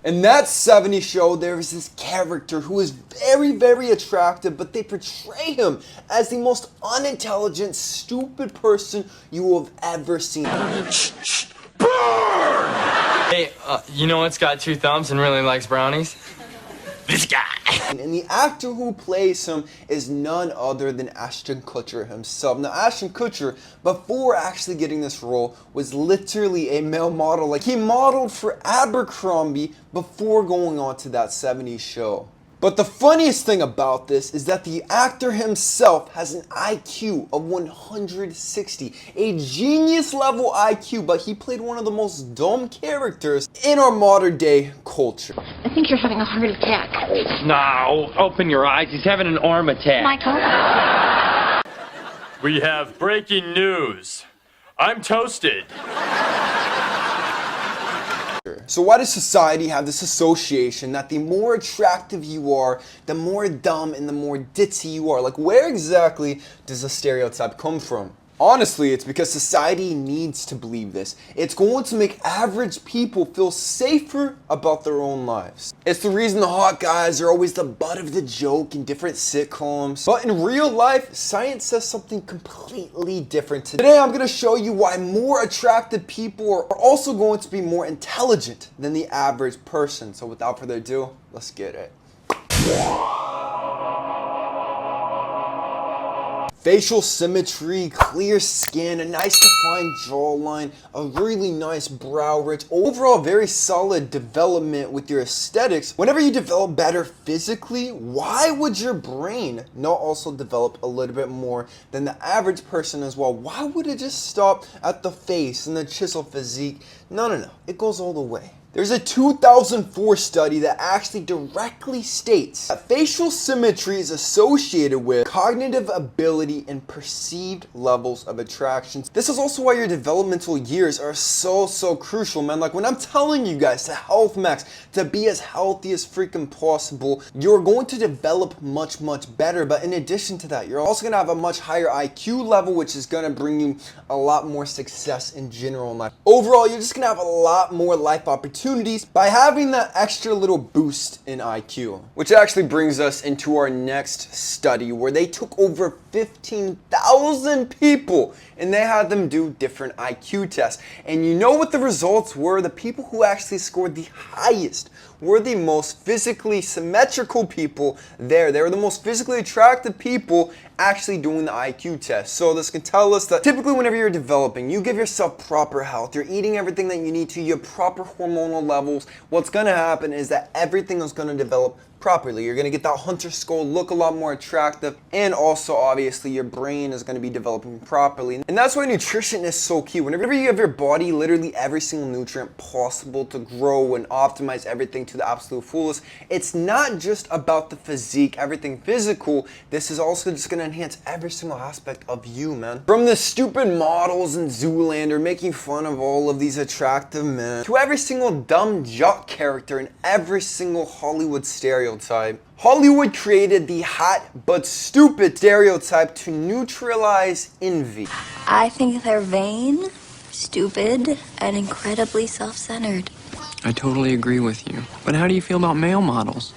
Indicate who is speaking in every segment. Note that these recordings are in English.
Speaker 1: In that 70s show, there is this character who is very, very attractive, but they portray him as the most unintelligent, stupid person you will have ever seen.
Speaker 2: Hey, you know what's got two thumbs and really likes brownies? This guy!
Speaker 1: And the actor who plays him is none other than Ashton Kutcher himself. Now, Ashton Kutcher, before actually getting this role, was literally a male model. Like, he modeled for Abercrombie before going on to that 70s show. But the funniest thing about this is that the actor himself has an IQ of 160, a genius level IQ, but he played one of the most dumb characters in our modern day culture.
Speaker 3: I think you're having a heart attack.
Speaker 2: No, open your eyes. He's having an arm attack.
Speaker 3: Michael?
Speaker 2: We have breaking news. I'm toasted.
Speaker 1: So why does society have this association that the more attractive you are, the more dumb and the more ditzy you are? Like, where exactly does the stereotype come from? Honestly, it's because society needs to believe this. It's going to make average people feel safer about their own lives. It's the reason the hot guys are always the butt of the joke in different sitcoms. But in real life, science says something completely different. Today, I'm going to show you why more attractive people are also going to be more intelligent than the average person. So without further ado, let's get it. Facial symmetry, clear skin, a nice defined jawline, a really nice brow ridge, overall very solid development with your aesthetics. Whenever you develop better physically, why would your brain not also develop a little bit more than the average person as well? Why would it just stop at the face and the chisel physique? No, it goes all the way. There's a 2004 study that actually directly states that facial symmetry is associated with cognitive ability and perceived levels of attraction. This is also why your developmental years are so crucial, man. Like, when I'm telling you guys to health max, to be as healthy as freaking possible, you're going to develop much better. But in addition to that, you're also going to have a much higher IQ level, which is going to bring you a lot more success in general in life. Overall, you're just going to have a lot more life opportunities by having that extra little boost in IQ. Which actually brings us into our next study, where they took over 15,000 people and they had them do different IQ tests. And you know what the results were? The people who actually scored the highest were the most physically symmetrical people there. They were the most physically attractive people actually doing the IQ test. So this can tell us that typically whenever you're developing, you give yourself proper health, you're eating everything that you need to, you have proper hormonal levels, what's going to happen is that everything is going to develop properly. You're going to get that hunter skull look a lot more attractive, and also obviously your brain is going to be developing properly. And that's why nutrition is so key. Whenever you have your body literally every single nutrient possible to grow and optimize everything to the absolute fullest, it's not just about the physique, everything physical. This is also just going to enhance every single aspect of you, man. From the stupid models in Zoolander making fun of all of these attractive men, to every single dumb jock character in every single Hollywood stereotype. Hollywood created the hot but stupid stereotype to neutralize envy.
Speaker 3: I think they're vain, stupid, and incredibly self-centered.
Speaker 4: I totally agree with you. But how do you feel about male models?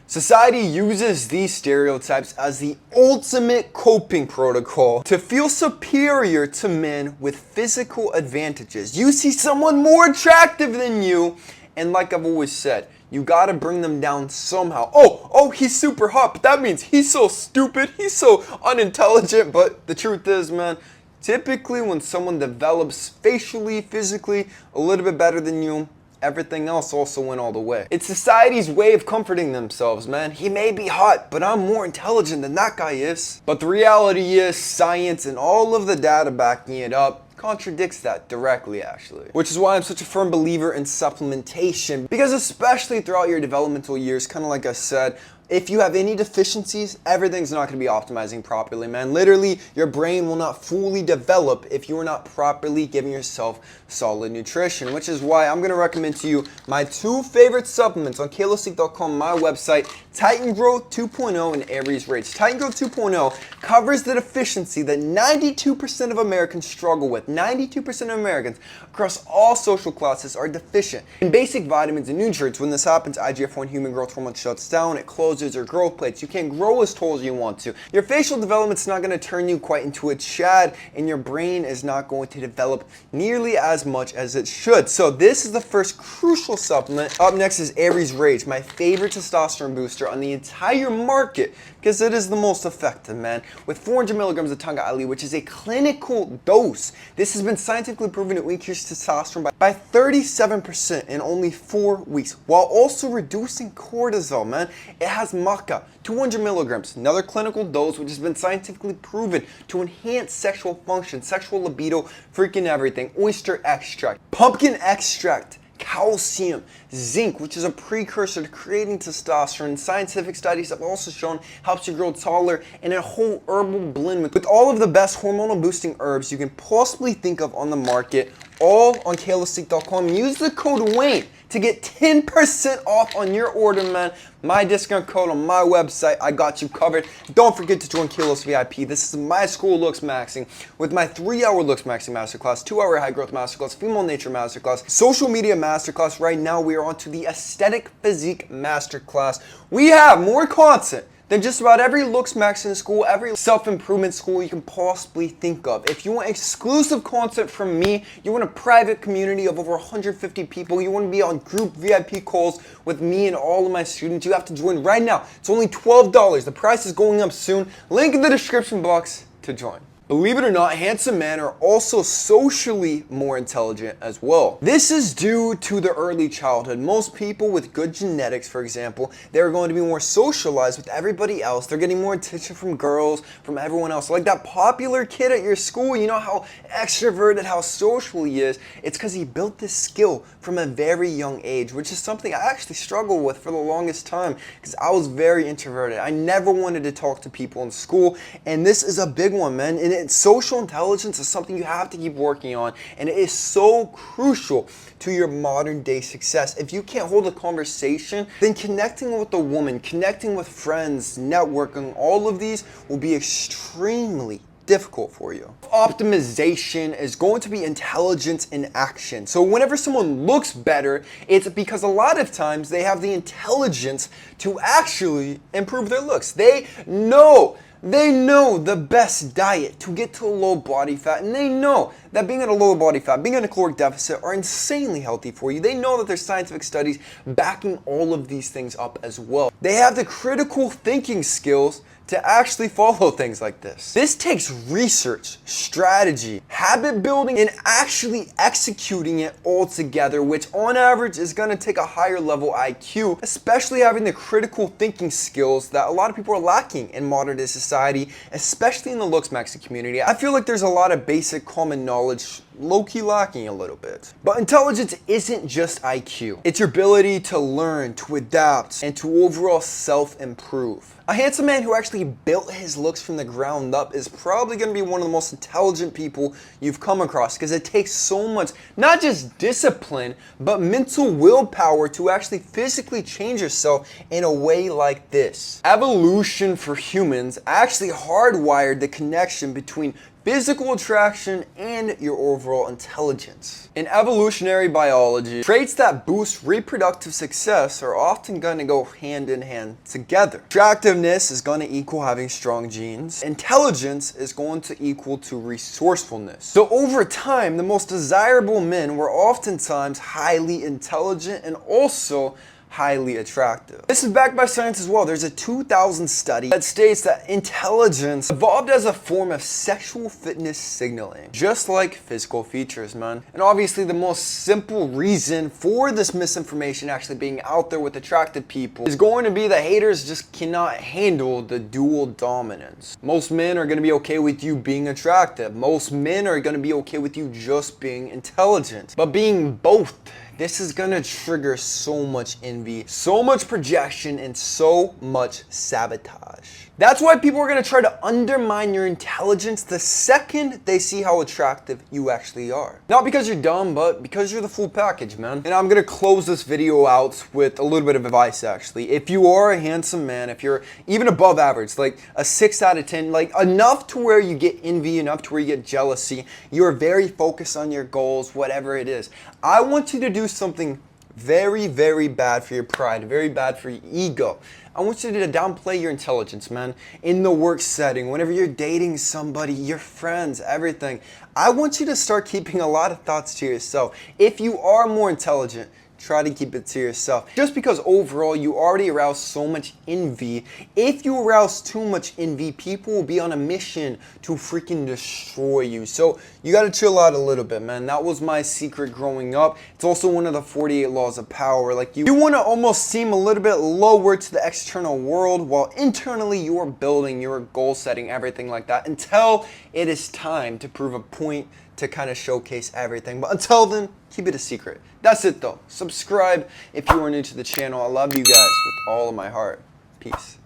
Speaker 1: Society uses these stereotypes as the ultimate coping protocol to feel superior to men with physical advantages. You see someone more attractive than you, and like I've always said, you gotta bring them down somehow. Oh, he's super hot, but that means he's so stupid, he's so unintelligent. But the truth is, man, typically when someone develops facially, physically, a little bit better than you, everything else also went all the way. It's society's way of comforting themselves, man. He may be hot, but I'm more intelligent than that guy is. But the reality is, science and all of the data backing it up contradicts that directly, actually. Which is why I'm such a firm believer in supplementation, because especially throughout your developmental years, kind of like I said, If you have any deficiencies, everything's not going to be optimizing properly, man. Literally, your brain will not fully develop if you are not properly giving yourself solid nutrition, which is why I'm going to recommend to you my 2 favorite supplements on kalosique.com, my website, Titan Growth 2.0 and Aries Rage. Titan Growth 2.0 covers the deficiency that 92% of Americans struggle with. 92% of Americans across all social classes are deficient in basic vitamins and nutrients. When this happens, IGF-1 human growth hormone shuts down, it closes your growth plates. You can't grow as tall as you want to. Your facial development's not going to turn you quite into a Chad, and your brain is not going to develop nearly as much as it should. So this is the first crucial supplement. Up next is Aries Rage, my favorite testosterone booster on the entire market, because it is the most effective, man. With 400 milligrams of Tanga Ali, which is a clinical dose, this has been scientifically proven to increase testosterone by 37% in only 4 weeks, while also reducing cortisol, man. It has maca, 200 milligrams, another clinical dose, which has been scientifically proven to enhance sexual function, sexual libido, freaking everything. Oyster extract, pumpkin extract, calcium, zinc, which is a precursor to creating testosterone. Scientific studies have also shown helps you grow taller, and a whole herbal blend with all of the best hormonal boosting herbs you can possibly think of on the market, all on kalosique.com. Use the code WAYNE to get 10% off on your order, man. My discount code on my website, I got you covered. Don't forget to join Kalos VIP. This is my school Looks Maxing with my 3-hour Looks Maxing Masterclass, 2-hour High Growth Masterclass, Female Nature Masterclass, Social Media Masterclass. Right now, we are on to the Aesthetic Physique Masterclass. We have more content than just about every Looks Maxing school, every self-improvement school you can possibly think of. If you want exclusive content from me, you want a private community of over 150 people, you want to be on group VIP calls with me and all of my students, you have to join right now. It's only $12. The price is going up soon. Link in the description box to join. Believe it or not, handsome men are also socially more intelligent as well. This is due to the early childhood. Most people with good genetics, for example, they're going to be more socialized with everybody else. They're getting more attention from girls, from everyone else. Like that popular kid at your school, you know how extroverted, how social he is. It's because he built this skill from a very young age, which is something I actually struggled with for the longest time because I was very introverted. I never wanted to talk to people in school, and this is a big one, man. And social intelligence is something you have to keep working on, and it is so crucial to your modern day success. If you can't hold a conversation, then connecting with a woman, connecting with friends, networking, all of these will be extremely difficult for you. Optimization is going to be intelligence in action. So whenever someone looks better, it's because a lot of times they have the intelligence to actually improve their looks. They know the best diet to get to a low body fat, and they know that being at a low body fat, being in a caloric deficit are insanely healthy for you. They know that there's scientific studies backing all of these things up as well. They have the critical thinking skills to actually follow things like this. This takes research, strategy, habit building, and actually executing it all together, which on average is gonna take a higher level IQ, especially having the critical thinking skills that a lot of people are lacking in modern day society, especially in the Looks Maxing community. I feel like there's a lot of basic common knowledge low-key lacking a little bit. But intelligence isn't just IQ. It's your ability to learn, to adapt, and to overall self-improve. A handsome man who actually built his looks from the ground up is probably going to be one of the most intelligent people you've come across, because it takes so much, not just discipline, but mental willpower to actually physically change yourself in a way like this. Evolution for humans actually hardwired the connection between physical attraction and your overall intelligence. In evolutionary biology, traits that boost reproductive success are often going to go hand in hand together. Attractiveness is going to equal having strong genes. Intelligence is going to equal to resourcefulness. So over time, the most desirable men were oftentimes highly intelligent and also highly attractive. This is backed by science as well. There's a 2000 study that states that intelligence evolved as a form of sexual fitness signaling, just like physical features, man. And obviously the most simple reason for this misinformation actually being out there with attractive people is going to be that haters just cannot handle the dual dominance. Most men are going to be okay with you being attractive. Most men are going to be okay with you just being intelligent. But being both this is gonna trigger so much envy, so much projection, and so much sabotage. That's why people are gonna try to undermine your intelligence the second they see how attractive you actually are. Not because you're dumb, but because you're the full package, man. And I'm gonna close this video out with a little bit of advice, actually. If you are a handsome man, if you're even above average, like a 6 out of 10, like enough to where you get envy, enough to where you get jealousy, you're very focused on your goals, whatever it is, I want you to do something very, very bad for your pride, very bad for your ego. I want you to downplay your intelligence, man. In the work setting, whenever you're dating somebody, your friends, everything. I want you to start keeping a lot of thoughts to yourself. If you are more intelligent, try to keep it to yourself. Just because overall you already arouse so much envy, if you arouse too much envy, people will be on a mission to freaking destroy you. So you gotta chill out a little bit, man. That was my secret growing up. It's also one of the 48 laws of power. Like you wanna almost seem a little bit lower to the external world while internally you're building, you're goal setting, everything like that until it is time to prove a point, to kind of showcase everything. But until then, keep it a secret. That's it though. Subscribe if you are new to the channel. I love you guys with all of my heart. Peace.